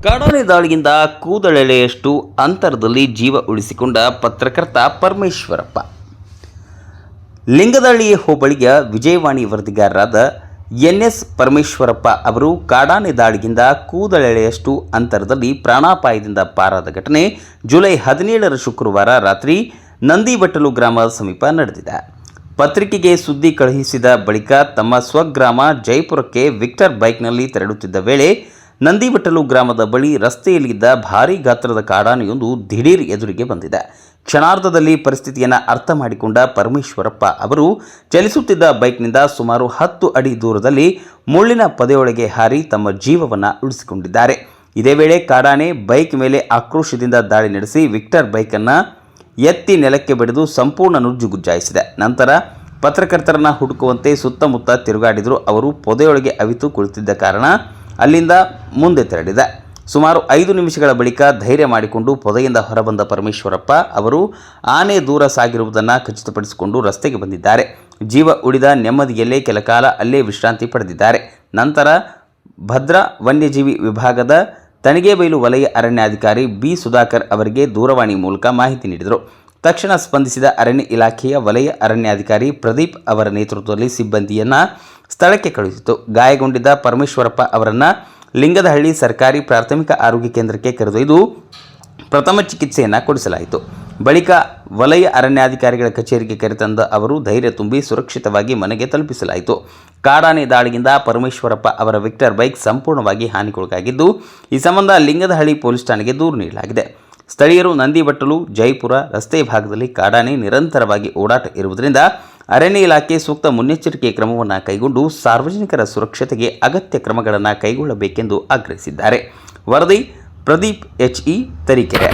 ಕಾಡಾನೆ ದಾಳಿಯಿಂದ ಕೂದಲೆಳೆಯಷ್ಟು ಅಂತರದಲ್ಲಿ ಜೀವ ಉಳಿಸಿಕೊಂಡ ಪತ್ರಕರ್ತ ಪರಮೇಶ್ವರಪ್ಪ. ಲಿಂಗದಹಳ್ಳಿ ಹೋಬಳಿಯ ವಿಜಯವಾಣಿ ವರದಿಗಾರರಾದ ಎನ್ಎಸ್ ಪರಮೇಶ್ವರಪ್ಪ ಅವರು ಕಾಡಾನೆ ದಾಳಿಯಿಂದ ಕೂದಲೆಳೆಯಷ್ಟು ಅಂತರದಲ್ಲಿ ಪ್ರಾಣಾಪಾಯದಿಂದ ಪಾರಾದ ಘಟನೆ ಜುಲೈ 17ರ ಶುಕ್ರವಾರ ರಾತ್ರಿ ನಂದಿಬಟ್ಟಲು ಗ್ರಾಮದ ಸಮೀಪ ನಡೆದಿದೆ. ಪತ್ರಿಕೆಗೆ ಸುದ್ದಿ ಕಳುಹಿಸಿದ ಬಳಿಕ ತಮ್ಮ ಸ್ವಗ್ರಾಮ ಜೈಪುರಕ್ಕೆ ವಿಕ್ಟರ್ ಬೈಕ್ನಲ್ಲಿ ತೆರಳುತ್ತಿದ್ದ ವೇಳೆ ನಂದಿಬಟ್ಟಲು ಗ್ರಾಮದ ಬಳಿ ರಸ್ತೆಯಲ್ಲಿದ್ದ ಭಾರೀ ಗಾತ್ರದ ಕಾಡಾನೆಯೊಂದು ದಿಢೀರ್ ಎದುರಿಗೆ ಬಂದಿದೆ. ಕ್ಷಣಾರ್ಧದಲ್ಲಿ ಪರಿಸ್ಥಿತಿಯನ್ನು ಅರ್ಥ ಮಾಡಿಕೊಂಡ ಪರಮೇಶ್ವರಪ್ಪ ಅವರು ಚಲಿಸುತ್ತಿದ್ದ ಬೈಕ್ನಿಂದ ಸುಮಾರು 10 ಅಡಿ ದೂರದಲ್ಲಿ ಮುಳ್ಳಿನ ಪೊದೆಯೊಳಗೆ ಹಾರಿ ತಮ್ಮ ಜೀವವನ್ನು ಉಳಿಸಿಕೊಂಡಿದ್ದಾರೆ. ಇದೇ ವೇಳೆ ಕಾಡಾನೆ ಬೈಕ್ ಮೇಲೆ ಆಕ್ರೋಶದಿಂದ ದಾಳಿ ನಡೆಸಿ ವಿಕ್ಟರ್ ಬೈಕನ್ನು ಎತ್ತಿ ನೆಲಕ್ಕೆ ಬಡಿದು ಸಂಪೂರ್ಣ ನುಜ್ಜುಗುಜ್ಜಾಯಿಸಿದೆ. ನಂತರ ಪತ್ರಕರ್ತರನ್ನು ಹುಡುಕುವಂತೆ ಸುತ್ತಮುತ್ತ ತಿರುಗಾಡಿದರೂ ಅವರು ಪೊದೆಯೊಳಗೆ ಅವಿತು ಕುಳಿತಿದ್ದ ಕಾರಣ ಅಲ್ಲಿಂದ ಮುಂದೆ ತೆರಳಿದೆ. ಸುಮಾರು 5 ನಿಮಿಷಗಳ ಬಳಿಕ ಧೈರ್ಯ ಮಾಡಿಕೊಂಡು ಪೊದೆಯಿಂದ ಹೊರಬಂದ ಪರಮೇಶ್ವರಪ್ಪ ಅವರು ಆನೆ ದೂರ ಸಾಗಿರುವುದನ್ನು ಖಚಿತಪಡಿಸಿಕೊಂಡು ರಸ್ತೆಗೆ ಬಂದಿದ್ದಾರೆ. ಜೀವ ಉಳಿದ ನೆಮ್ಮದಿಯಲ್ಲೇ ಕೆಲಕಾಲ ಅಲ್ಲೇ ವಿಶ್ರಾಂತಿ ಪಡೆದಿದ್ದಾರೆ. ನಂತರ ಭದ್ರಾ ವನ್ಯಜೀವಿ ವಿಭಾಗದ ತಣಿಗೇಬೈಲು ವಲಯ ಅರಣ್ಯಾಧಿಕಾರಿ ಬಿ ಸುಧಾಕರ್ ಅವರಿಗೆ ದೂರವಾಣಿ ಮೂಲಕ ಮಾಹಿತಿ ನೀಡಿದರು. ತಕ್ಷಣ ಸ್ಪಂದಿಸಿದ ಅರಣ್ಯ ಇಲಾಖೆಯ ವಲಯ ಅರಣ್ಯಾಧಿಕಾರಿ ಪ್ರದೀಪ್ ಅವರ ನೇತೃತ್ವದಲ್ಲಿ ಸಿಬ್ಬಂದಿಯನ್ನು ಸ್ಥಳಕ್ಕೆ ಕಳುಹಿಸಿತು. ಗಾಯಗೊಂಡಿದ್ದ ಪರಮೇಶ್ವರಪ್ಪ ಅವರನ್ನು ಲಿಂಗದಹಳ್ಳಿ ಸರ್ಕಾರಿ ಪ್ರಾಥಮಿಕ ಆರೋಗ್ಯ ಕೇಂದ್ರಕ್ಕೆ ಕರೆದೊಯ್ದು ಪ್ರಥಮ ಚಿಕಿತ್ಸೆಯನ್ನು ಕೊಡಿಸಲಾಯಿತು. ಬಳಿಕ ವಲಯ ಅರಣ್ಯಾಧಿಕಾರಿಗಳ ಕಚೇರಿಗೆ ಕರೆತಂದ ಅವರು ಧೈರ್ಯ ತುಂಬಿ ಸುರಕ್ಷಿತವಾಗಿ ಮನೆಗೆ ತಲುಪಿಸಲಾಯಿತು. ಕಾಡಾನೆ ದಾಳಿಯಿಂದ ಪರಮೇಶ್ವರಪ್ಪ ಅವರ ವಿಕ್ಟರ್ ಬೈಕ್ ಸಂಪೂರ್ಣವಾಗಿ ಹಾನಿಗೊಳಗಾಗಿದ್ದು, ಈ ಸಂಬಂಧ ಲಿಂಗದಹಳ್ಳಿ ಪೊಲೀಸ್ ಠಾಣೆಗೆ ದೂರು ನೀಡಲಾಗಿದೆ. ಸ್ಥಳೀಯರು ನಂದಿಬಟ್ಟಲು ಜೈಪುರ ರಸ್ತೆ ಭಾಗದಲ್ಲಿ ಕಾಡಾನೆ ನಿರಂತರವಾಗಿ ಓಡಾಟ ಇರುವುದರಿಂದ ಅರಣ್ಯ ಇಲಾಖೆ ಸೂಕ್ತ ಮುನ್ನೆಚ್ಚರಿಕೆ ಕ್ರಮವನ್ನು ಕೈಗೊಂಡು ಸಾರ್ವಜನಿಕರ ಸುರಕ್ಷತೆಗೆ ಅಗತ್ಯ ಕ್ರಮಗಳನ್ನು ಕೈಗೊಳ್ಳಬೇಕೆಂದು ಆಗ್ರಹಿಸಿದ್ದಾರೆ. ವರದಿ ಪ್ರದೀಪ್ HE ತರೀಕೆರೆ.